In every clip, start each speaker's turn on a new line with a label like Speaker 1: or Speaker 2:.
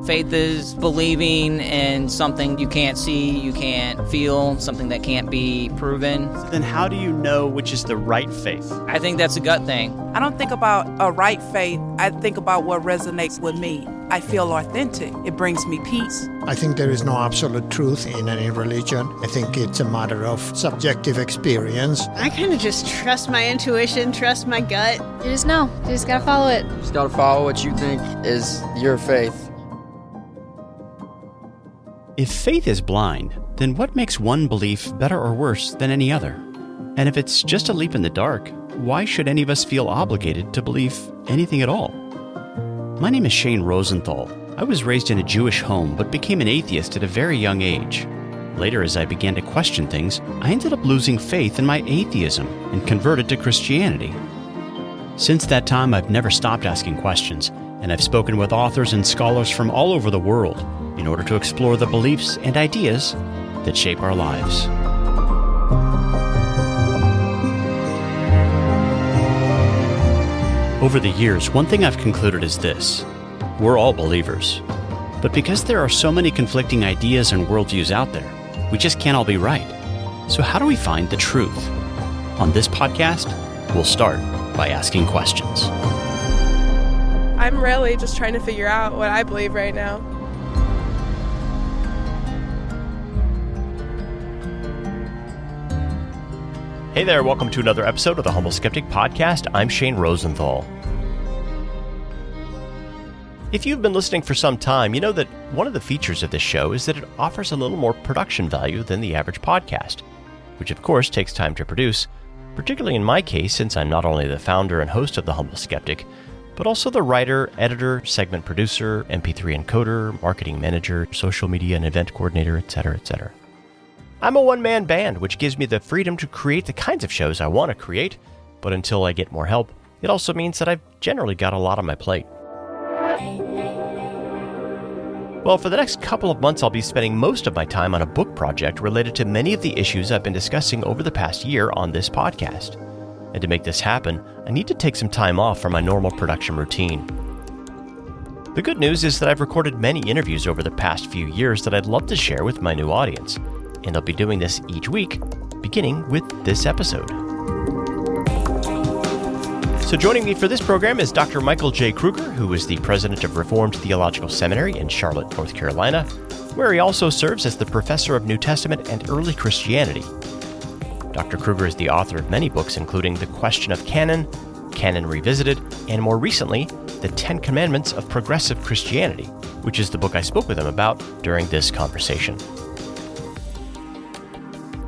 Speaker 1: Faith is believing in something you can't see, you can't feel, something that can't be proven.
Speaker 2: Then how do you know which is the right faith?
Speaker 1: I think that's a gut thing.
Speaker 3: I don't think about a right faith. I think about what resonates with me. I feel authentic. It brings me peace.
Speaker 4: I think there is no absolute truth in any religion. I think it's a matter of subjective experience.
Speaker 5: I kind of just trust my intuition, trust my gut.
Speaker 6: You just know. You just gotta follow it.
Speaker 7: You just gotta follow what you think is your faith.
Speaker 2: If faith is blind, then what makes one belief better or worse than any other? And if it's just a leap in the dark, why should any of us feel obligated to believe anything at all? My name is Shane Rosenthal. I was raised in a Jewish home but became an atheist at a very young age. Later, as I began to question things, I ended up losing faith in my atheism and converted to Christianity. Since that time, I've never stopped asking questions, and I've spoken with authors and scholars from all over the world in order to explore the beliefs and ideas that shape our lives. Over the years, one thing I've concluded is this: we're all believers. But because there are so many conflicting ideas and worldviews out there, we just can't all be right. So how do we find the truth? On this podcast, we'll start by asking questions.
Speaker 8: I'm really just trying to figure out what I believe right now.
Speaker 9: Hey there, welcome to another episode of the Humble Skeptic podcast. I'm Shane Rosenthal. If you've been listening for some time, you know that one of the features of this show is that it offers a little more production value than the average podcast, which of course takes time to produce, particularly in my case since I'm not only the founder and host of the Humble Skeptic, but also the writer, editor, segment producer, MP3 encoder, marketing manager, social media and event coordinator, etc., etc. I'm a one-man band, which gives me the freedom to create the kinds of shows I want to create, but until I get more help, it also means that I've generally got a lot on my plate. Well, for the next couple of months, I'll be spending most of my time on a book project related to many of the issues I've been discussing over the past year on this podcast. And to make this happen, I need to take some time off from my normal production routine. The good news is that I've recorded many interviews over the past few years that I'd love to share with my new audience. And I'll be doing this each week, beginning with this episode. So joining me for this program is Dr. Michael J. Kruger, who is the president of Reformed Theological Seminary in Charlotte, North Carolina, where he also serves as the professor of New Testament and Early Christianity. Dr. Kruger is the author of many books, including The Question of Canon, Canon Revisited, and more recently, The 10 Commandments of Progressive Christianity, which is the book I spoke with him about during this conversation.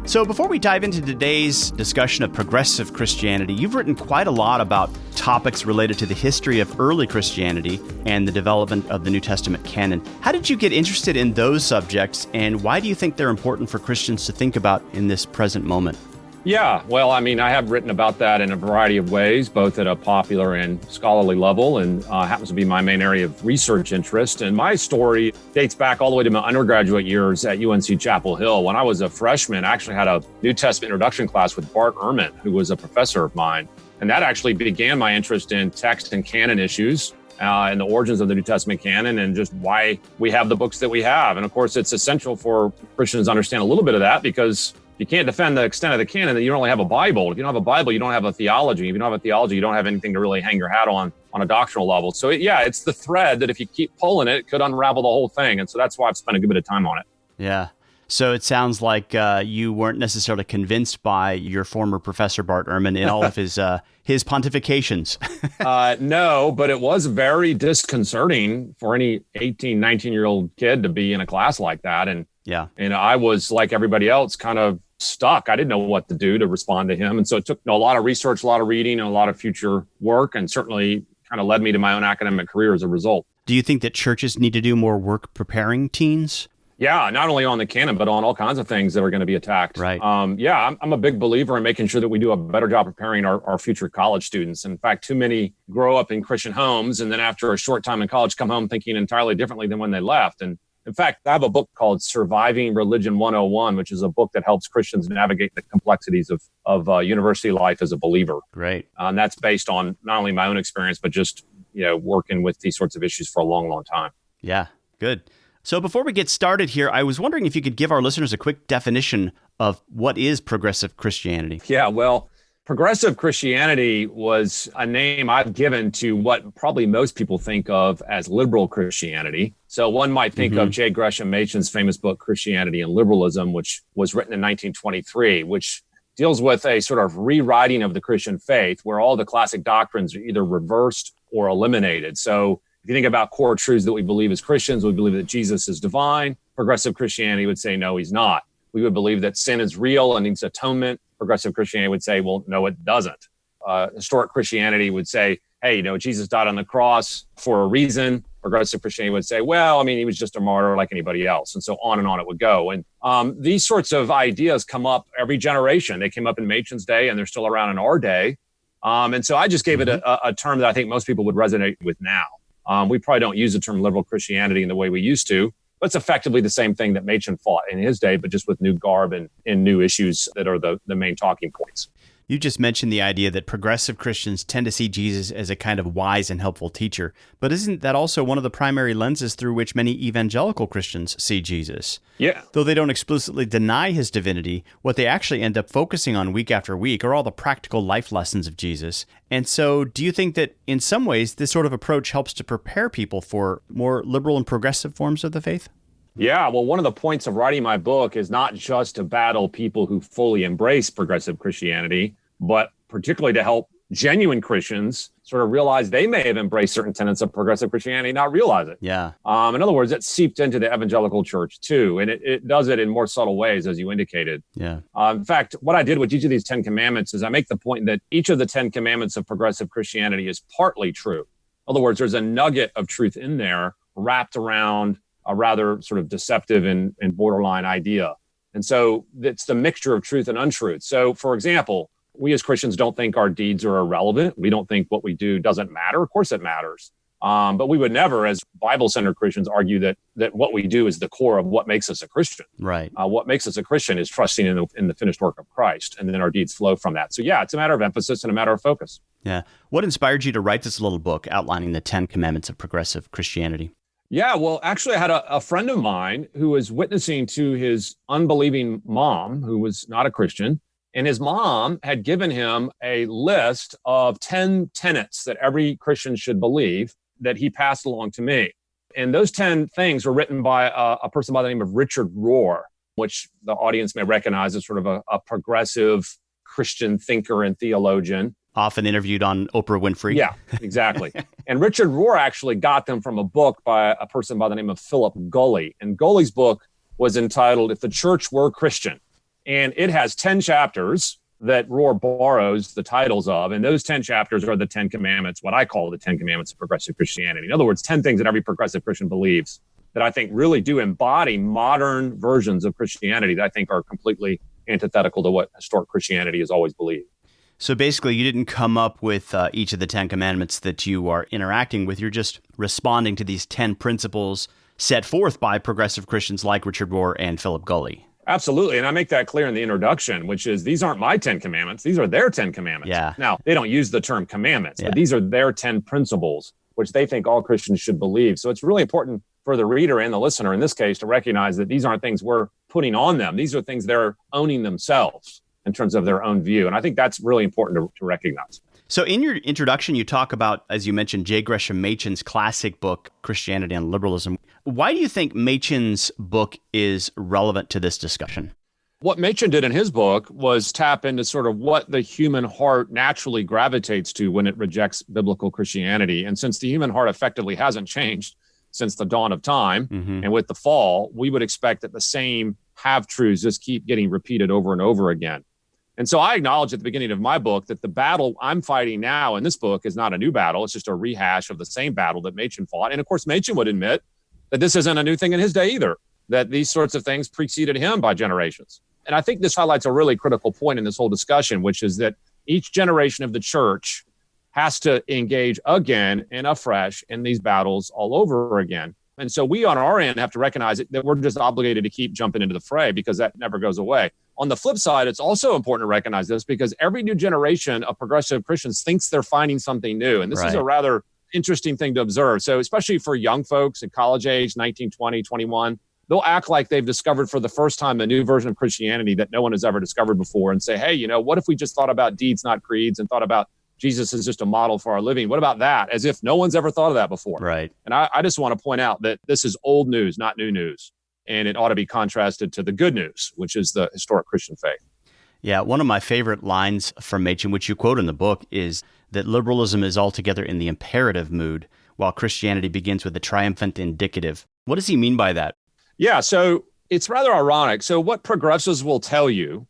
Speaker 2: So before we dive into today's discussion of progressive Christianity, you've written quite a lot about topics related to the history of early Christianity and the development of the New Testament canon. How did you get interested in those subjects, and why do you think they're important for Christians to think about in this present moment?
Speaker 10: Yeah, well, I have written about that in a variety of ways, both at a popular and scholarly level, and happens to be my main area of research interest. And my story dates back all the way to my undergraduate years at UNC Chapel Hill. When I was a freshman, I actually had a New Testament introduction class with Bart Ehrman, who was a professor of mine. And that actually began my interest in text and canon issues, and the origins of the New Testament canon, and just why we have the books that we have. And of course, it's essential for Christians to understand a little bit of that, because you can't defend the extent of the canon that you don't only have a Bible. If you don't have a Bible, you don't have a theology. If you don't have a theology, you don't have anything to really hang your hat on a doctrinal level. So it's the thread that if you keep pulling it, it could unravel the whole thing. And so that's why I've spent a good bit of time on it.
Speaker 2: Yeah. So it sounds like you weren't necessarily convinced by your former professor, Bart Ehrman, in all of his pontifications.
Speaker 10: No, but it was very disconcerting for any 18, 19-year-old kid to be in a class like that. And I was, like everybody else, kind of stuck. I didn't know what to do to respond to him. And so it took a lot of research, a lot of reading, and a lot of future work, and certainly kind of led me to my own academic career as a result.
Speaker 2: Do you think that churches need to do more work preparing teens?
Speaker 10: Yeah, not only on the canon, but on all kinds of things that are going to be attacked.
Speaker 2: Right.
Speaker 10: I'm a big believer in making sure that we do a better job preparing our future college students. In fact, too many grow up in Christian homes, and then after a short time in college, come home thinking entirely differently than when they left. And in fact, I have a book called Surviving Religion 101, which is a book that helps Christians navigate the complexities of university life as a believer.
Speaker 2: Great.
Speaker 10: And that's based on not only my own experience, but just working with these sorts of issues for a long, long time.
Speaker 2: Yeah. Good. So before we get started here, I was wondering if you could give our listeners a quick definition of what is progressive Christianity.
Speaker 10: Yeah, well, progressive Christianity was a name I've given to what probably most people think of as liberal Christianity. So one might think of J. Gresham Machen's famous book, Christianity and Liberalism, which was written in 1923, which deals with a sort of rewriting of the Christian faith where all the classic doctrines are either reversed or eliminated. So if you think about core truths that we believe as Christians, we believe that Jesus is divine. Progressive Christianity would say, no, he's not. We would believe that sin is real and needs atonement. Progressive Christianity would say, well, no, it doesn't. Historic Christianity would say, hey, Jesus died on the cross for a reason. Progressive Christianity would say, well, he was just a martyr like anybody else. And so on and on it would go. And these sorts of ideas come up every generation. They came up in Machen's day and they're still around in our day. And so I just gave it a term that I think most people would resonate with now. We probably don't use the term liberal Christianity in the way we used to, but it's effectively the same thing that Machen fought in his day, but just with new garb and new issues that are the main talking points.
Speaker 2: You just mentioned the idea that progressive Christians tend to see Jesus as a kind of wise and helpful teacher, but isn't that also one of the primary lenses through which many evangelical Christians see Jesus?
Speaker 10: Yeah.
Speaker 2: Though they don't explicitly deny his divinity, what they actually end up focusing on week after week are all the practical life lessons of Jesus. And so do you think that in some ways this sort of approach helps to prepare people for more liberal and progressive forms of the faith?
Speaker 10: Yeah, well, one of the points of writing my book is not just to battle people who fully embrace progressive Christianity, but particularly to help genuine Christians sort of realize they may have embraced certain tenets of progressive Christianity, not realize it.
Speaker 2: Yeah.
Speaker 10: In other words, it seeped into the evangelical church too, and it does it in more subtle ways, as you indicated.
Speaker 2: Yeah.
Speaker 10: In fact, what I did with each of these 10 commandments is I make the point that each of the 10 commandments of progressive Christianity is partly true. In other words, there's a nugget of truth in there wrapped around a rather sort of deceptive and borderline idea. And so it's the mixture of truth and untruth. So, for example, we as Christians don't think our deeds are irrelevant. We don't think what we do doesn't matter. Of course it matters. But we would never, as Bible-centered Christians, argue that what we do is the core of what makes us a Christian.
Speaker 2: Right.
Speaker 10: What makes us a Christian is trusting in the finished work of Christ, and then our deeds flow from that. So yeah, it's a matter of emphasis and a matter of focus.
Speaker 2: Yeah. What inspired you to write this little book outlining the 10 commandments of progressive Christianity?
Speaker 10: Yeah, well, actually, I had a friend of mine who was witnessing to his unbelieving mom, who was not a Christian. And his mom had given him a list of 10 tenets that every Christian should believe that he passed along to me. And those 10 things were written by a person by the name of Richard Rohr, which the audience may recognize as sort of a progressive Christian thinker and theologian.
Speaker 2: Often interviewed on Oprah Winfrey.
Speaker 10: Yeah, exactly. And Richard Rohr actually got them from a book by a person by the name of Philip Gulley. And Gulley's book was entitled, If the Church Were Christian. And it has 10 chapters that Rohr borrows the titles of. And those 10 chapters are the 10 commandments, what I call the 10 commandments of progressive Christianity. In other words, 10 things that every progressive Christian believes that I think really do embody modern versions of Christianity that I think are completely antithetical to what historic Christianity has always believed.
Speaker 2: So basically, you didn't come up with each of the 10 commandments that you are interacting with. You're just responding to these 10 principles set forth by progressive Christians like Richard Rohr and Philip Gulley.
Speaker 10: Absolutely. And I make that clear in the introduction, which is these aren't my 10 commandments. These are their 10 commandments.
Speaker 2: Yeah.
Speaker 10: Now, they don't use the term commandments, but these are their 10 principles, which they think all Christians should believe. So it's really important for the reader and the listener in this case to recognize that these aren't things we're putting on them. These are things they're owning themselves in terms of their own view. And I think that's really important to recognize.
Speaker 2: So in your introduction, you talk about, as you mentioned, J. Gresham Machen's classic book, Christianity and Liberalism. Why do you think Machen's book is relevant to this discussion?
Speaker 10: What Machen did in his book was tap into sort of what the human heart naturally gravitates to when it rejects biblical Christianity. And since the human heart effectively hasn't changed since the dawn of time, and with the fall, we would expect that the same half-truths just keep getting repeated over and over again. And so I acknowledge at the beginning of my book that the battle I'm fighting now in this book is not a new battle. It's just a rehash of the same battle that Machen fought. And of course, Machen would admit that this isn't a new thing in his day either, that these sorts of things preceded him by generations. And I think this highlights a really critical point in this whole discussion, which is that each generation of the church has to engage again and afresh in these battles all over again. And so we on our end have to recognize that we're just obligated to keep jumping into the fray because that never goes away. On the flip side, it's also important to recognize this because every new generation of progressive Christians thinks they're finding something new. And this is a rather interesting thing to observe. So especially for young folks at college age, 19, 20, 21, they'll act like they've discovered for the first time a new version of Christianity that no one has ever discovered before and say, hey, what if we just thought about deeds, not creeds, and thought about Jesus as just a model for our living? What about that? As if no one's ever thought of that before.
Speaker 2: Right.
Speaker 10: And I just want to point out that this is old news, not new news. And it ought to be contrasted to the good news, which is the historic Christian faith.
Speaker 2: Yeah, one of my favorite lines from Machen, which you quote in the book, is that liberalism is altogether in the imperative mood, while Christianity begins with the triumphant indicative. What does he mean by that?
Speaker 10: Yeah, so it's rather ironic. So what progressives will tell you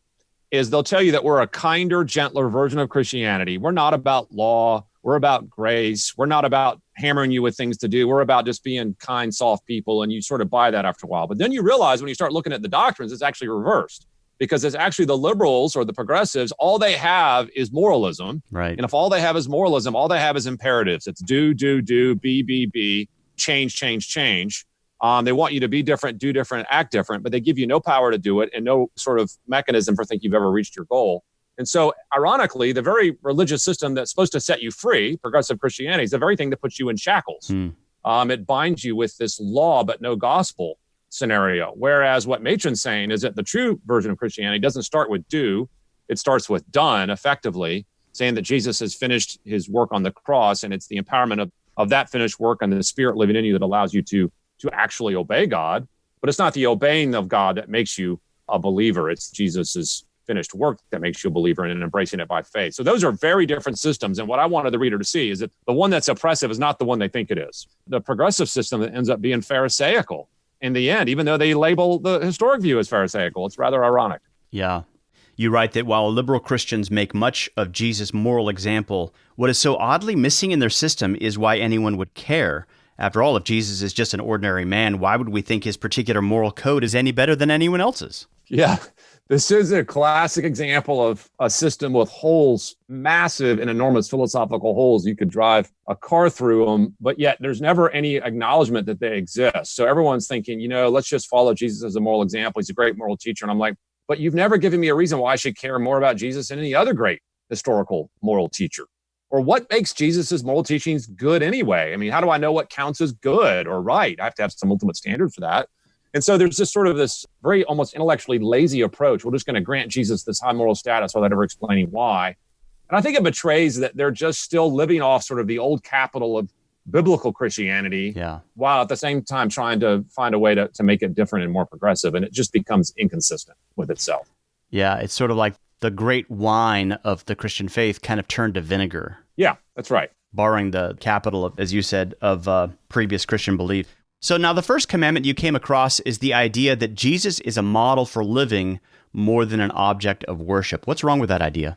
Speaker 10: is they'll tell you that we're a kinder, gentler version of Christianity. We're not about law. We're about grace. We're not about hammering you with things to do. We're about just being kind, soft people, and you sort of buy that after a while. But then you realize when you start looking at the doctrines, it's actually reversed, because it's actually the liberals or the progressives, all they have is moralism.
Speaker 2: Right.
Speaker 10: And if all they have is moralism, all they have is imperatives. It's do, be, change, change, change. They want you to be different, do different, act different, but they give you no power to do it and no sort of mechanism for thinking you've ever reached your goal. And so, ironically, the very religious system that's supposed to set you free, progressive Christianity, is the very thing that puts you in shackles. It binds you with this law but no gospel scenario. Whereas what Machen's saying is that the true version of Christianity doesn't start with do, it starts with done, effectively, saying that Jesus has finished his work on the cross, and it's the empowerment of that finished work and the Spirit living in you that allows you to actually obey God. But it's not the obeying of God that makes you a believer. It's Jesus's finished work that makes you a believer and embracing it by faith. So those are very different systems. And what I wanted the reader to see is that the one that's oppressive is not the one they think it is. The progressive system that ends up being Pharisaical in the end, even though they label the historic view as Pharisaical. It's rather ironic.
Speaker 2: Yeah. You write that while liberal Christians make much of Jesus' moral example, what is so oddly missing in their system is why anyone would care. After all, if Jesus is just an ordinary man, why would we think his particular moral code is any better than anyone else's?
Speaker 10: Yeah, this is a classic example of a system with holes, massive and enormous philosophical holes. You could drive a car through them, but yet there's never any acknowledgement that they exist. So everyone's thinking, let's just follow Jesus as a moral example. He's a great moral teacher. And I'm like, but you've never given me a reason why I should care more about Jesus than any other great historical moral teacher. Or what makes Jesus's moral teachings good anyway? I mean, how do I know what counts as good or right? I have to have some ultimate standard for that. And so there's just sort of this very almost intellectually lazy approach. We're just going to grant Jesus this high moral status without ever explaining why. And I think it betrays that they're just still living off sort of the old capital of biblical Christianity, while at the same time trying to find a way to make it different and more progressive. And it just becomes inconsistent with itself.
Speaker 2: Yeah, it's sort of like the great wine of the Christian faith kind of turned to vinegar.
Speaker 10: Yeah, that's right.
Speaker 2: Borrowing the capital, of, as you said, of previous Christian belief. So now the first commandment you came across is the idea that Jesus is a model for living more than an object of worship. What's wrong with that idea?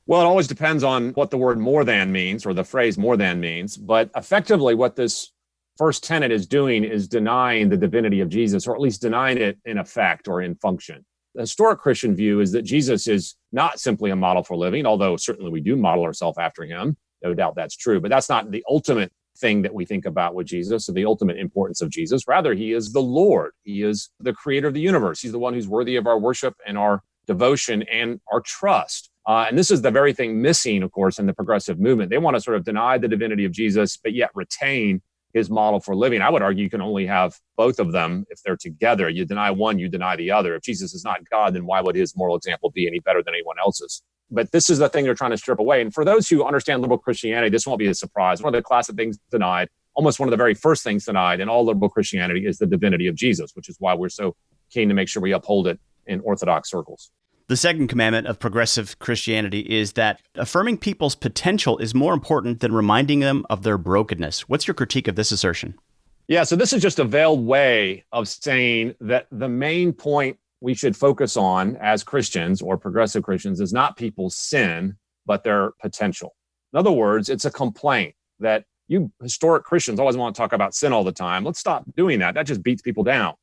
Speaker 10: Well, it always depends on what the word more than means, or the phrase more than means. But effectively, what this first tenet is doing is denying the divinity of Jesus, or at least denying it in effect or in function. The historic Christian view is that Jesus is not simply a model for living, although certainly we do model ourselves after him. No doubt that's true. But that's not the ultimate thing that we think about with Jesus, or the ultimate importance of Jesus. Rather, he is the Lord. He is the creator of the universe. He's the one who's worthy of our worship and our devotion and our trust. And this is the very thing missing, of course, in the progressive movement. They want to sort of deny the divinity of Jesus, but yet retain his model for living. I would argue you can only have both of them if they're together. You deny one, you deny the other. If Jesus is not God, then why would his moral example be any better than anyone else's? But this is the thing they're trying to strip away. And for those who understand liberal Christianity, this won't be a surprise. One of the classic things denied, almost one of the very first things denied in all liberal Christianity, is the divinity of Jesus, which is why we're so keen to make sure we uphold it in Orthodox circles.
Speaker 2: The second commandment of progressive Christianity is that affirming people's potential is more important than reminding them of their brokenness. What's your critique of this assertion?
Speaker 10: Yeah, so this is just a veiled way of saying that the main point we should focus on as Christians or progressive Christians is not people's sin, but their potential. In other words, it's a complaint that you historic Christians always want to talk about sin all the time. Let's stop doing that. That just beats people down.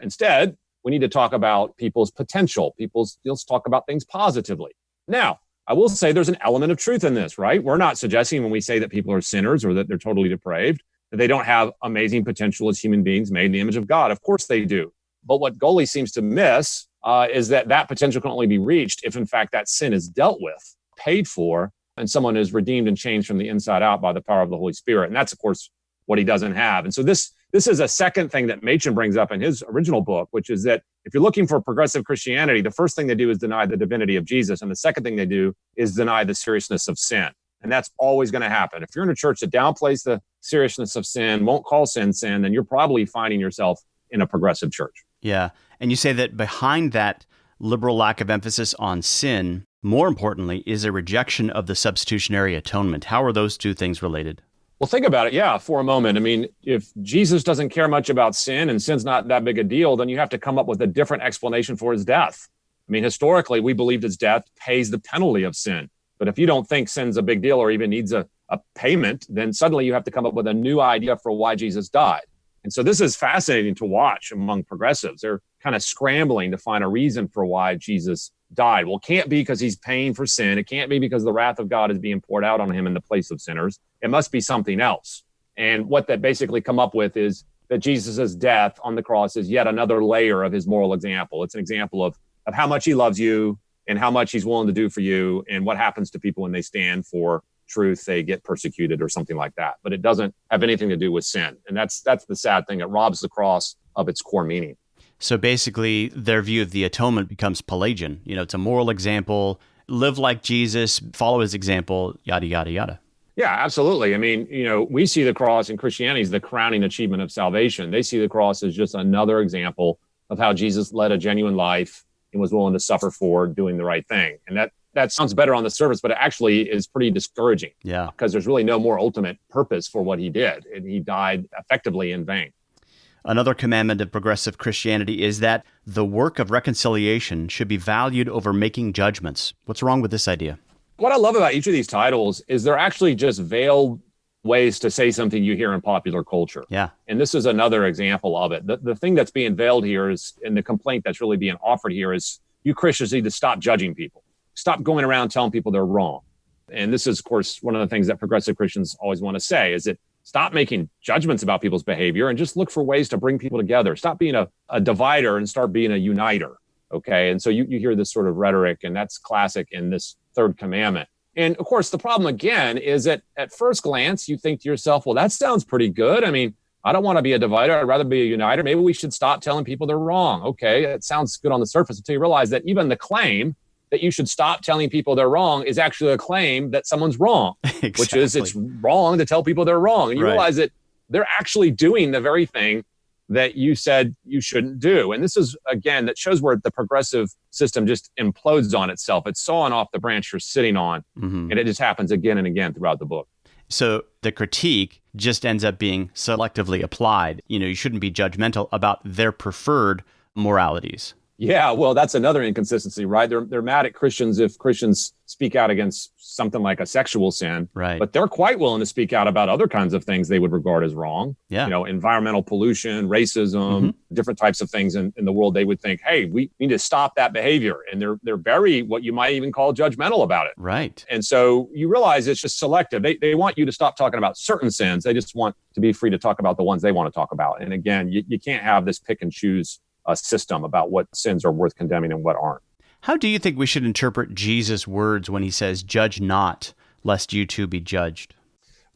Speaker 10: Instead, we need to talk about people's potential. Let's talk about things positively. Now, I will say there's an element of truth in this, right? We're not suggesting when we say that people are sinners or that they're totally depraved, that they don't have amazing potential as human beings made in the image of God. Of course they do. But what Goley seems to miss is that potential can only be reached if, in fact, that sin is dealt with, paid for, and someone is redeemed and changed from the inside out by the power of the Holy Spirit. And that's, of course, what he doesn't have. And so this is a second thing that Machen brings up in his original book, which is that if you're looking for progressive Christianity, the first thing they do is deny the divinity of Jesus. And the second thing they do is deny the seriousness of sin. And that's always going to happen. If you're in a church that downplays the seriousness of sin, won't call sin, then you're probably finding yourself in a progressive church.
Speaker 2: Yeah. And you say that behind that liberal lack of emphasis on sin, more importantly, is a rejection of the substitutionary atonement. How are those two things related?
Speaker 10: Well, think about it, for a moment. I mean, if Jesus doesn't care much about sin and sin's not that big a deal, then you have to come up with a different explanation for his death. I mean, historically, we believed his death pays the penalty of sin. But if you don't think sin's a big deal or even needs a payment, then suddenly you have to come up with a new idea for why Jesus died. And so this is fascinating to watch among progressives. They're kind of scrambling to find a reason for why Jesus died. Well, it can't be because he's paying for sin. It can't be because the wrath of God is being poured out on him in the place of sinners. It must be something else. And what they basically come up with is that Jesus' death on the cross is yet another layer of his moral example. It's an example of how much he loves you and how much he's willing to do for you and what happens to people when they stand for truth, they get persecuted or something like that. But it doesn't have anything to do with sin. And that's the sad thing. It robs the cross of its core meaning.
Speaker 2: So basically, their view of the atonement becomes Pelagian. It's a moral example, live like Jesus, follow his example, yada, yada, yada.
Speaker 10: Yeah, absolutely. I mean, we see the cross in Christianity as the crowning achievement of salvation. They see the cross as just another example of how Jesus led a genuine life and was willing to suffer for doing the right thing. And that sounds better on the surface, but it actually is pretty discouraging.
Speaker 2: Yeah.
Speaker 10: Because there's really no more ultimate purpose for what he did. And he died effectively in vain.
Speaker 2: Another commandment of progressive Christianity is that the work of reconciliation should be valued over making judgments. What's wrong with this idea?
Speaker 10: What I love about each of these titles is they're actually just veiled ways to say something you hear in popular culture.
Speaker 2: Yeah.
Speaker 10: And this is another example of it. The thing that's being veiled here is, and the complaint that's really being offered here is, you Christians need to stop judging people. Stop going around telling people they're wrong. And this is, of course, one of the things that progressive Christians always want to say is that stop making judgments about people's behavior and just look for ways to bring people together. Stop being a divider and start being a uniter. Okay. And so you hear this sort of rhetoric, and that's classic in this third commandment. And of course, the problem again is that at first glance, you think to yourself, well, that sounds pretty good. I mean, I don't want to be a divider. I'd rather be a uniter. Maybe we should stop telling people they're wrong. Okay. It sounds good on the surface until you realize that even the claim that you should stop telling people they're wrong is actually a claim that someone's wrong,
Speaker 2: Exactly.
Speaker 10: Which is it's wrong to tell people they're wrong. And you realize that they're actually doing the very thing that you said you shouldn't do. And this is, again, that shows where the progressive system just implodes on itself. It's sawing off the branch you're sitting on, and it just happens again and again throughout the book.
Speaker 2: So the critique just ends up being selectively applied. You shouldn't be judgmental about their preferred moralities.
Speaker 10: Yeah, well, that's another inconsistency, right? They're mad at Christians if Christians speak out against something like a sexual sin,
Speaker 2: right?
Speaker 10: But they're quite willing to speak out about other kinds of things they would regard as wrong.
Speaker 2: Yeah.
Speaker 10: Environmental pollution, racism, different types of things in the world. They would think, hey, we need to stop that behavior. And they're very, what you might even call judgmental about it.
Speaker 2: Right.
Speaker 10: And so you realize it's just selective. They want you to stop talking about certain sins. They just want to be free to talk about the ones they want to talk about. And again, you can't have this pick and choose system about what sins are worth condemning and what aren't.
Speaker 2: How do you think we should interpret Jesus' words when he says, "Judge not, lest you too be judged"?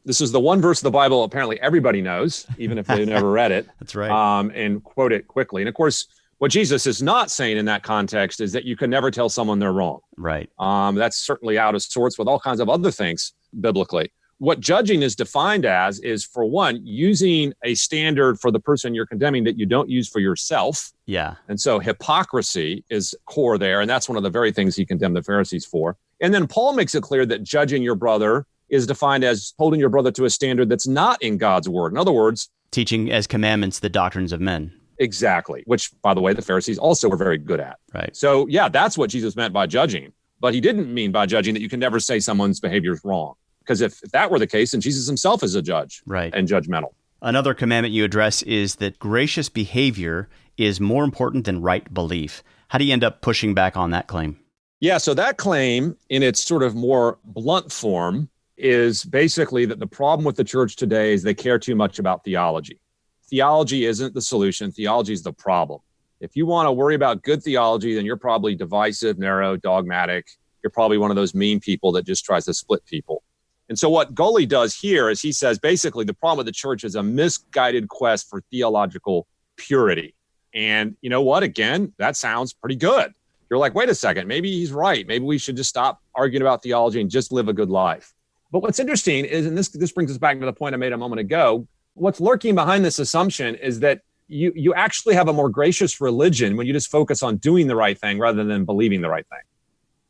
Speaker 10: This is the one verse of the Bible apparently everybody knows, even if they've never read it.
Speaker 2: That's right.
Speaker 10: And quote it quickly. And of course, what Jesus is not saying in that context is that you can never tell someone they're wrong.
Speaker 2: Right.
Speaker 10: That's certainly out of sorts with all kinds of other things biblically. What judging is defined as is, for one, using a standard for the person you're condemning that you don't use for yourself.
Speaker 2: Yeah.
Speaker 10: And so hypocrisy is core there. And that's one of the very things he condemned the Pharisees for. And then Paul makes it clear that judging your brother is defined as holding your brother to a standard that's not in God's word. In other words,
Speaker 2: teaching as commandments the doctrines of men.
Speaker 10: Exactly. Which, by the way, the Pharisees also were very good at.
Speaker 2: Right.
Speaker 10: So, yeah, that's what Jesus meant by judging. But he didn't mean by judging that you can never say someone's behavior is wrong. Because if that were the case, then Jesus himself is a judge,
Speaker 2: right,
Speaker 10: and judgmental.
Speaker 2: Another commandment you address is that gracious behavior is more important than right belief. How do you end up pushing back on that claim?
Speaker 10: Yeah, so that claim, in its sort of more blunt form, is basically that the problem with the church today is they care too much about theology. Theology isn't the solution. Theology is the problem. If you want to worry about good theology, then you're probably divisive, narrow, dogmatic, you're probably one of those mean people that just tries to split people. And so what Gully does here is he says, basically, the problem with the church is a misguided quest for theological purity. And you know what? Again, that sounds pretty good. You're like, wait a second, maybe he's right. Maybe we should just stop arguing about theology and just live a good life. But what's interesting is, and this brings us back to the point I made a moment ago, what's lurking behind this assumption is that you actually have a more gracious religion when you just focus on doing the right thing rather than believing the right thing.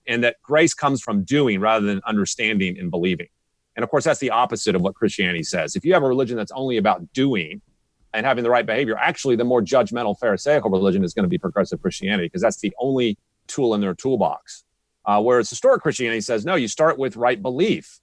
Speaker 10: And that grace comes from doing rather than understanding and believing. And of course, that's the opposite of what Christianity says. If you have a religion that's only about doing and having the right behavior, actually the more judgmental Pharisaical religion is going to be progressive Christianity, because that's the only tool in their toolbox. Whereas historic Christianity says, no, you start with right belief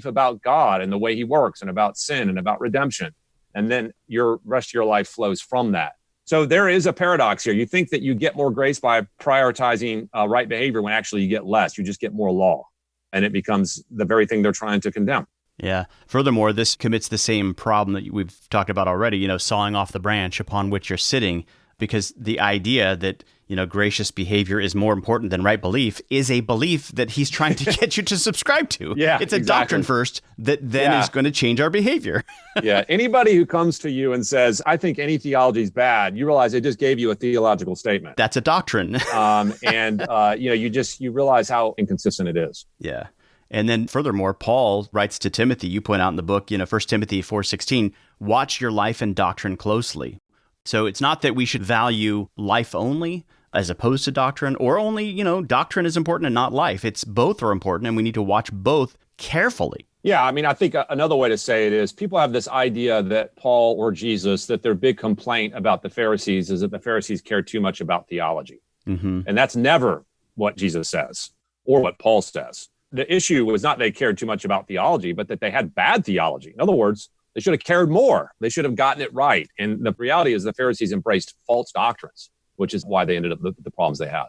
Speaker 10: about God and the way he works and about sin and about redemption. And then your rest of your life flows from that. So there is a paradox here. You think that you get more grace by prioritizing right behavior when actually you get less. You just get more law. And it becomes the very thing they're trying to condemn.
Speaker 2: Yeah. Furthermore, this commits the same problem that we've talked about already, sawing off the branch upon which you're sitting, because the idea that, gracious behavior is more important than right belief is a belief that he's trying to get you to subscribe to.
Speaker 10: Yeah,
Speaker 2: it's a doctrine first that then is going to change our behavior.
Speaker 10: Yeah. Anybody who comes to you and says, I think any theology is bad, you realize they just gave you a theological statement.
Speaker 2: That's a doctrine.
Speaker 10: You realize how inconsistent it is.
Speaker 2: Yeah. And then furthermore, Paul writes to Timothy, you point out in the book, 1 Timothy 4:16, watch your life and doctrine closely. So it's not that we should value life only as opposed to doctrine, or only, doctrine is important and not life. It's both are important, and we need to watch both carefully.
Speaker 10: Yeah, I think another way to say it is people have this idea that Paul or Jesus, that their big complaint about the Pharisees is that the Pharisees care too much about theology. Mm-hmm. And that's never what Jesus says or what Paul says. The issue was not they cared too much about theology, but that they had bad theology. In other words, they should have cared more. They should have gotten it right. And the reality is the Pharisees embraced false doctrines, which is why they ended up the problems they had.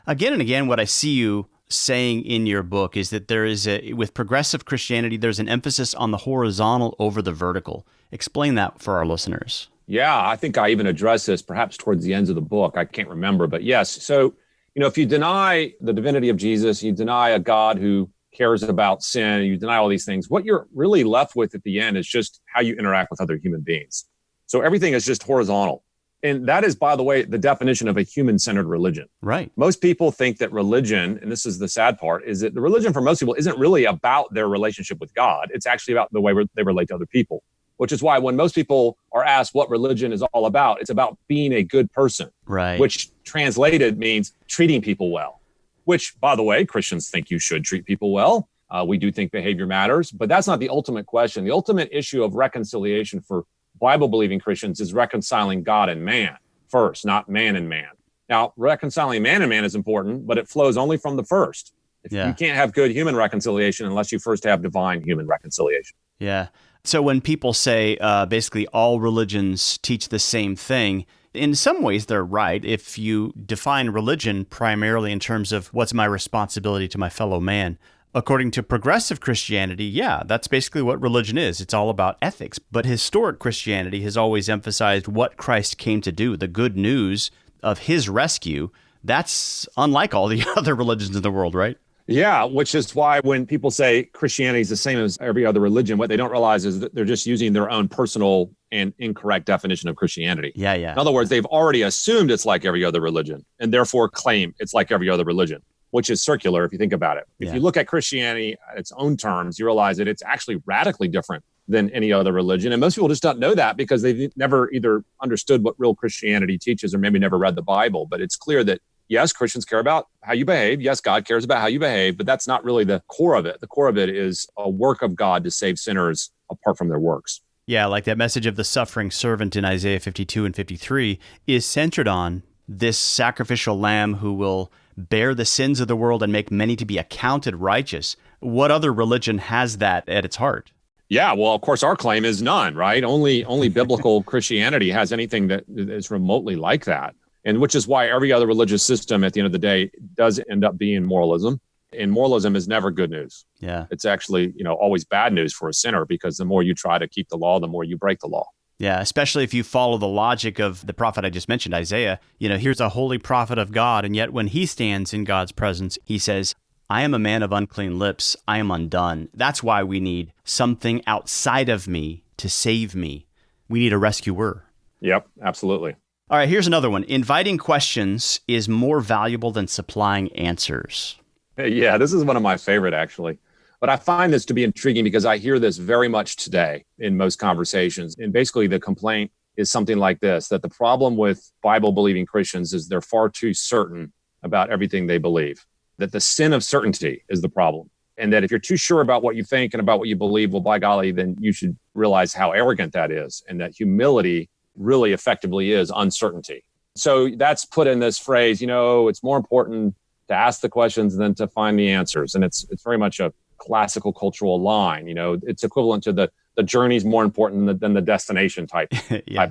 Speaker 2: Again and again, what I see you saying in your book is that there is with progressive Christianity, there's an emphasis on the horizontal over the vertical. Explain that for our listeners.
Speaker 10: Yeah, I think I even address this perhaps towards the ends of the book. I can't remember, but yes. So, if you deny the divinity of Jesus, you deny a God who cares about sin, you deny all these things, what you're really left with at the end is just how you interact with other human beings. So everything is just horizontal. And that is, by the way, the definition of a human-centered religion.
Speaker 2: Right.
Speaker 10: Most people think that religion, and this is the sad part, is that the religion for most people isn't really about their relationship with God. It's actually about the way they relate to other people, which is why when most people are asked what religion is all about, it's about being a good person,
Speaker 2: right? Which
Speaker 10: translated means treating people well, which, by the way, Christians think you should treat people well. We do think behavior matters, but that's not the ultimate question. The ultimate issue of reconciliation for Bible-believing Christians is reconciling God and man first, not man and man. Now, reconciling man and man is important, but it flows only from the first. You can't have good human reconciliation unless you first have divine human reconciliation.
Speaker 2: Yeah. So when people say basically all religions teach the same thing, in some ways they're right. If you define religion primarily in terms of what's my responsibility to my fellow man, according to progressive Christianity, that's basically what religion is. It's all about ethics. But historic Christianity has always emphasized what Christ came to do, the good news of his rescue. That's unlike all the other religions in the world, right?
Speaker 10: Yeah, which is why when people say Christianity is the same as every other religion, what they don't realize is that they're just using their own personal and incorrect definition of Christianity.
Speaker 2: Yeah.
Speaker 10: In other words, they've already assumed it's like every other religion and therefore claim it's like every other religion, which is circular if you think about it. If you look at Christianity at its own terms, you realize that it's actually radically different than any other religion. And most people just don't know that because they've never either understood what real Christianity teaches or maybe never read the Bible. But it's clear that yes, Christians care about how you behave. Yes, God cares about how you behave, but that's not really the core of it. The core of it is a work of God to save sinners apart from their works.
Speaker 2: Yeah, like that message of the suffering servant in Isaiah 52 and 53 is centered on this sacrificial lamb who will bear the sins of the world and make many to be accounted righteous. What other religion has that at its heart?
Speaker 10: Yeah, well, of course, our claim is none, right? Only biblical Christianity has anything that is remotely like that. And which is why every other religious system at the end of the day does end up being moralism. And moralism is never good news.
Speaker 2: Yeah.
Speaker 10: It's actually, always bad news for a sinner because the more you try to keep the law, the more you break the law.
Speaker 2: Yeah, especially if you follow the logic of the prophet I just mentioned, Isaiah. Here's a holy prophet of God, and yet when he stands in God's presence, he says, I am a man of unclean lips. I am undone. That's why we need something outside of me to save me. We need a rescuer.
Speaker 10: Yep, absolutely.
Speaker 2: All right, here's another one. Inviting questions is more valuable than supplying answers.
Speaker 10: Yeah, this is one of my favorite, actually. But I find this to be intriguing because I hear this very much today in most conversations. And basically the complaint is something like this, that the problem with Bible-believing Christians is they're far too certain about everything they believe, that the sin of certainty is the problem. And that if you're too sure about what you think and about what you believe, well, by golly, then you should realize how arrogant that is, and that humility really effectively is uncertainty. So that's put in this phrase, it's more important to ask the questions than to find the answers. And it's very much a classical cultural line. It's equivalent to the journey's more important than the destination type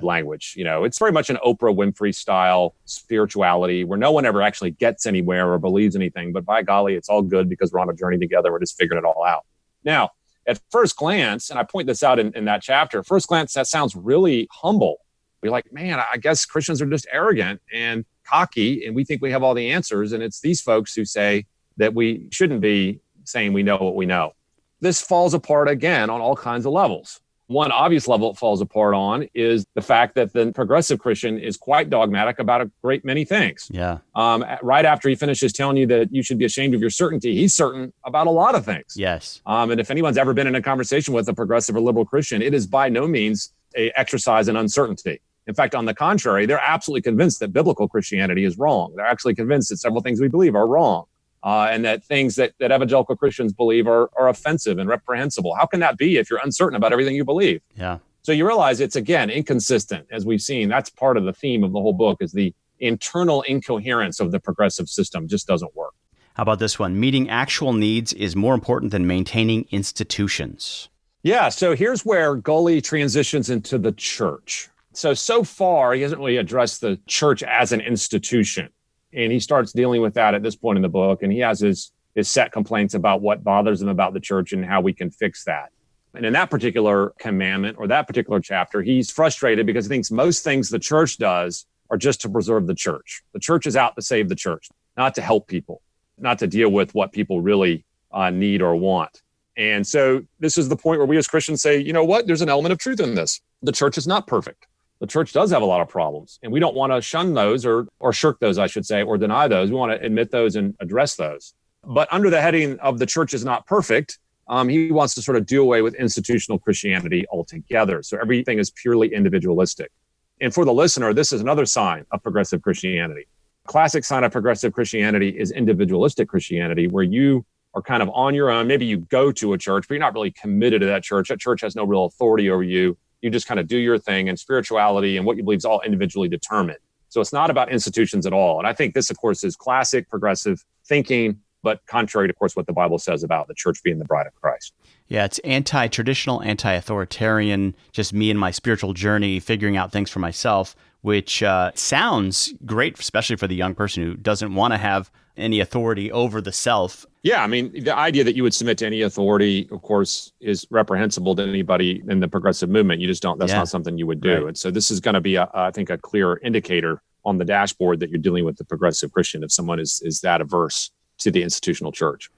Speaker 10: language. It's very much an Oprah Winfrey style spirituality where no one ever actually gets anywhere or believes anything, but by golly, it's all good because we're on a journey together. We're just figuring it all out. Now, at first glance, and I point this out in that chapter, first glance, that sounds really humble. We're like, man, I guess Christians are just arrogant and cocky, and we think we have all the answers. And it's these folks who say that we shouldn't be saying we know what we know. This falls apart again on all kinds of levels. One obvious level it falls apart on is the fact that the progressive Christian is quite dogmatic about a great many things.
Speaker 2: Yeah.
Speaker 10: Right after he finishes telling you that you should be ashamed of your certainty, he's certain about a lot of things.
Speaker 2: Yes.
Speaker 10: And if anyone's ever been in a conversation with a progressive or liberal Christian, it is by no means an exercise in uncertainty. In fact, on the contrary, they're absolutely convinced that biblical Christianity is wrong. They're actually convinced that several things we believe are wrong. And that things that evangelical Christians believe are offensive and reprehensible. How can that be if you're uncertain about everything you believe?
Speaker 2: Yeah.
Speaker 10: So you realize it's, again, inconsistent, as we've seen. That's part of the theme of the whole book, is the internal incoherence of the progressive system just doesn't work.
Speaker 2: How about this one? Meeting actual needs is more important than maintaining institutions.
Speaker 10: Yeah, so here's where Gully transitions into the church. So far, he hasn't really addressed the church as an institution. And he starts dealing with that at this point in the book. And he has his set complaints about what bothers him about the church and how we can fix that. And in that particular commandment or that particular chapter, he's frustrated because he thinks most things the church does are just to preserve the church. The church is out to save the church, not to help people, not to deal with what people really need or want. And so this is the point where we as Christians say, you know what, there's an element of truth in this. The church is not perfect. The church does have a lot of problems, and we don't want to shun those or shirk those, I should say, or deny those. We want to admit those and address those. But under the heading of the church is not perfect, he wants to sort of do away with institutional Christianity altogether. So everything is purely individualistic. And for the listener, this is another sign of progressive Christianity. Classic sign of progressive Christianity is individualistic Christianity, where you are kind of on your own. Maybe you go to a church, but you're not really committed to that church. That church has no real authority over you. You just kind of do your thing, and spirituality and what you believe is all individually determined. So it's not about institutions at all. And I think this, of course, is classic progressive thinking, but contrary to, of course, what the Bible says about the church being the bride of Christ.
Speaker 2: Yeah, it's anti-traditional, anti-authoritarian, just me and my spiritual journey, figuring out things for myself, which sounds great, especially for the young person who doesn't want to have any authority over the self.
Speaker 10: Yeah, I mean, the idea that you would submit to any authority, of course, is reprehensible to anybody in the progressive movement. You just don't, that's not something you would do. Right. And so this is going to be, I think, a clear indicator on the dashboard that you're dealing with the progressive Christian if someone is that averse to the institutional church.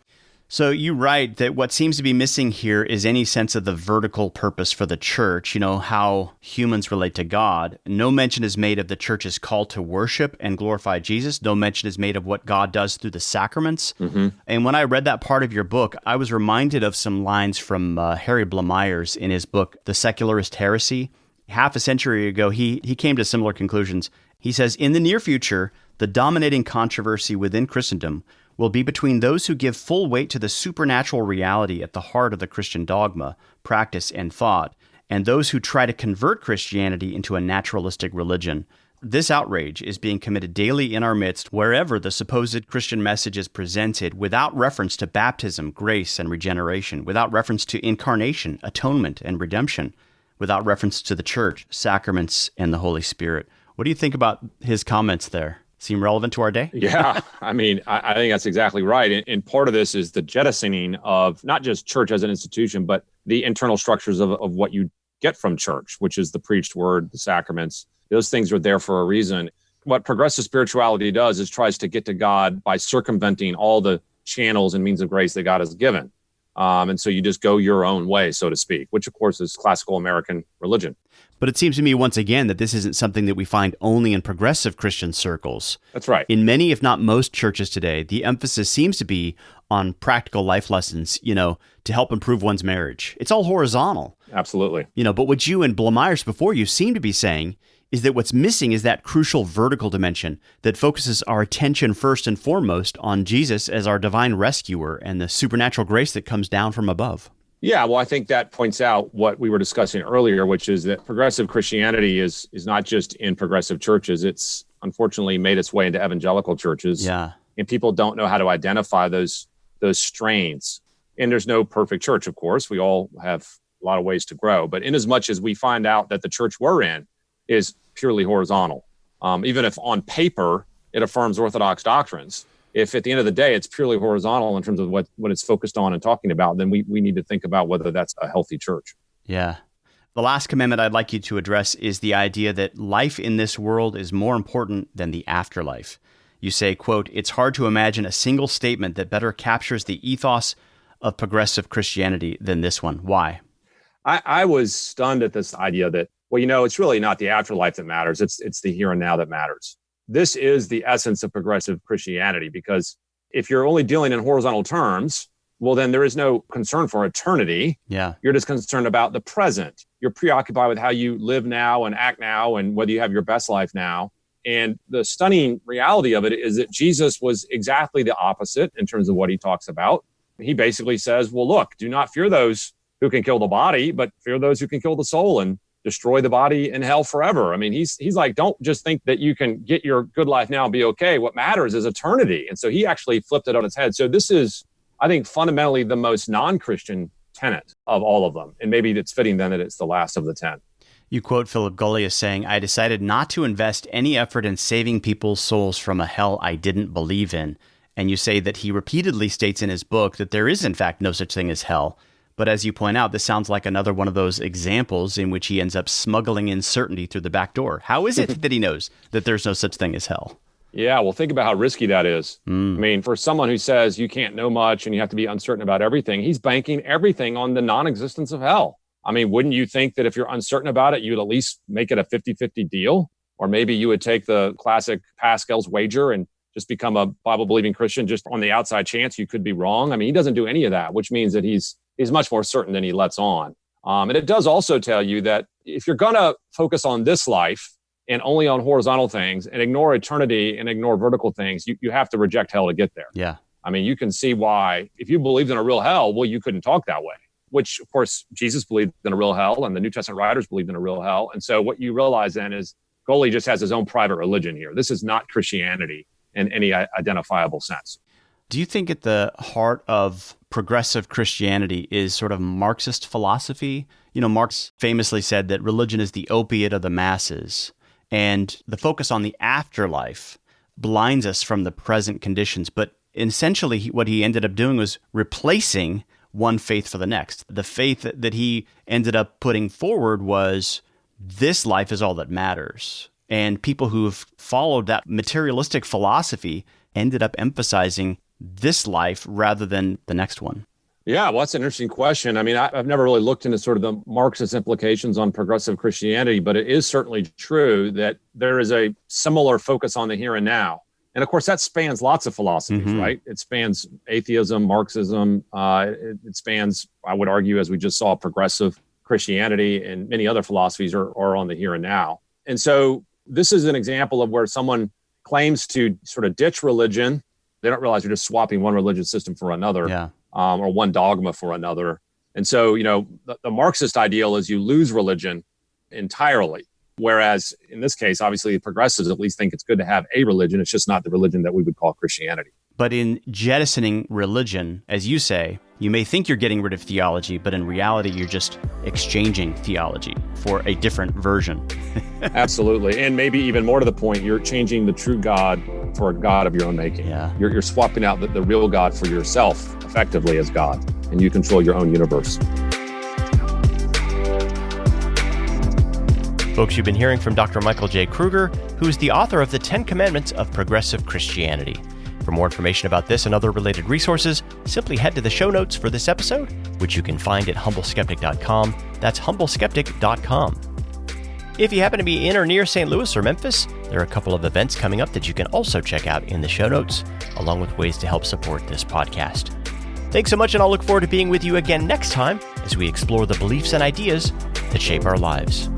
Speaker 2: So you write that what seems to be missing here is any sense of the vertical purpose for the church, how humans relate to God. No mention is made of the church's call to worship and glorify Jesus. No mention is made of what God does through the sacraments. Mm-hmm. And when I read that part of your book, I was reminded of some lines from Harry Blamires in his book, The Secularist Heresy. Half a century ago, he came to similar conclusions. He says, in the near future, the dominating controversy within Christendom will be between those who give full weight to the supernatural reality at the heart of the Christian dogma, practice, and thought, and those who try to convert Christianity into a naturalistic religion. This outrage is being committed daily in our midst wherever the supposed Christian message is presented without reference to baptism, grace, and regeneration, without reference to incarnation, atonement, and redemption, without reference to the church, sacraments, and the Holy Spirit. What do you think about his comments there? Seem relevant to our day?
Speaker 10: Yeah, I mean, I think that's exactly right. And part of this is the jettisoning of not just church as an institution, but the internal structures of what you get from church, which is the preached word, the sacraments. Those things are there for a reason. What progressive spirituality does is tries to get to God by circumventing all the channels and means of grace that God has given. And so you just go your own way, so to speak, which of course is classical American religion.
Speaker 2: But it seems to me once again that this isn't something that we find only in progressive Christian circles.
Speaker 10: That's right.
Speaker 2: In many, if not most churches today, the emphasis seems to be on practical life lessons, to help improve one's marriage. It's all horizontal.
Speaker 10: Absolutely.
Speaker 2: But what you and Blomeyers before you seem to be saying is that what's missing is that crucial vertical dimension that focuses our attention first and foremost on Jesus as our divine rescuer and the supernatural grace that comes down from above.
Speaker 10: Yeah, well, I think that points out what we were discussing earlier, which is that progressive Christianity is not just in progressive churches. It's unfortunately made its way into evangelical churches.
Speaker 2: Yeah.
Speaker 10: And people don't know how to identify those strains. And there's no perfect church, of course. We all have a lot of ways to grow. But in as much as we find out that the church we're in is purely horizontal, even if on paper it affirms orthodox doctrines, if at the end of the day it's purely horizontal in terms of what it's focused on and talking about, then we need to think about whether that's a healthy church.
Speaker 2: Yeah. The last commandment I'd like you to address is the idea that life in this world is more important than the afterlife. You say, quote, "It's hard to imagine a single statement that better captures the ethos of progressive Christianity than this one." Why?
Speaker 10: I was stunned at this idea that, it's really not the afterlife that matters. It's the here and now that matters. This is the essence of progressive Christianity, because if you're only dealing in horizontal terms, well, then there is no concern for eternity.
Speaker 2: Yeah.
Speaker 10: You're just concerned about the present. You're preoccupied with how you live now and act now and whether you have your best life now. And the stunning reality of it is that Jesus was exactly the opposite in terms of what he talks about. He basically says, well, look, do not fear those who can kill the body, but fear those who can kill the soul and destroy the body in hell forever. I mean, he's like, don't just think that you can get your good life now and be okay. What matters is eternity. And so he actually flipped it on its head. So this is, I think, fundamentally the most non-Christian tenet of all of them. And maybe it's fitting then that it's the last of the 10.
Speaker 2: You quote Philip Gulley as saying, "I decided not to invest any effort in saving people's souls from a hell I didn't believe in." And you say that he repeatedly states in his book that there is, in fact, no such thing as hell. But as you point out, this sounds like another one of those examples in which he ends up smuggling in certainty through the back door. How is it that he knows that there's no such thing as hell?
Speaker 10: Yeah, well, think about how risky that is. I mean, for someone who says you can't know much and you have to be uncertain about everything, he's banking everything on the non-existence of hell. I mean, wouldn't you think that if you're uncertain about it, you would at least make it a 50-50 deal? Or maybe you would take the classic Pascal's wager and just become a Bible-believing Christian just on the outside chance you could be wrong. I mean, he doesn't do any of that, which means that he's much more certain than he lets on. And it does also tell you that if you're going to focus on this life and only on horizontal things and ignore eternity and ignore vertical things, you have to reject hell to get there.
Speaker 2: Yeah.
Speaker 10: I mean, you can see why, if you believed in a real hell, well, you couldn't talk that way, which, of course, Jesus believed in a real hell and the New Testament writers believed in a real hell. And so what you realize then is Gulley just has his own private religion here. This is not Christianity in any identifiable sense.
Speaker 2: Do you think at the heart of progressive Christianity is sort of Marxist philosophy? Marx famously said that religion is the opiate of the masses, and the focus on the afterlife blinds us from the present conditions. But essentially, what he ended up doing was replacing one faith for the next. The faith that he ended up putting forward was this life is all that matters. And people who have followed that materialistic philosophy ended up emphasizing this life rather than the next one.
Speaker 10: Yeah, well, that's an interesting question. I mean, I've never really looked into sort of the Marxist implications on progressive Christianity, but it is certainly true that there is a similar focus on the here and now. And of course, that spans lots of philosophies, right? It spans atheism, Marxism. It spans, I would argue, as we just saw, progressive Christianity, and many other philosophies are on the here and now. And so this is an example of where someone claims to sort of ditch religion. They don't realize they're just swapping one religious system for another, or one dogma for another. And so, the Marxist ideal is you lose religion entirely. Whereas in this case, obviously, the progressives at least think it's good to have a religion. It's just not the religion that we would call Christianity.
Speaker 2: But in jettisoning religion, as you say, you may think you're getting rid of theology, but in reality, you're just exchanging theology for a different version.
Speaker 10: Absolutely. And maybe even more to the point, you're changing the true God for a God of your own making.
Speaker 2: Yeah.
Speaker 10: You're swapping out the real God for yourself effectively as God, and you control your own universe.
Speaker 9: Folks, you've been hearing from Dr. Michael J. Kruger, who is the author of the 10 Commandments of Progressive Christianity. For more information about this and other related resources, simply head to the show notes for this episode, which you can find at humbleskeptic.com. That's humbleskeptic.com. If you happen to be in or near St. Louis or Memphis, there are a couple of events coming up that you can also check out in the show notes, along with ways to help support this podcast. Thanks so much, and I'll look forward to being with you again next time as we explore the beliefs and ideas that shape our lives.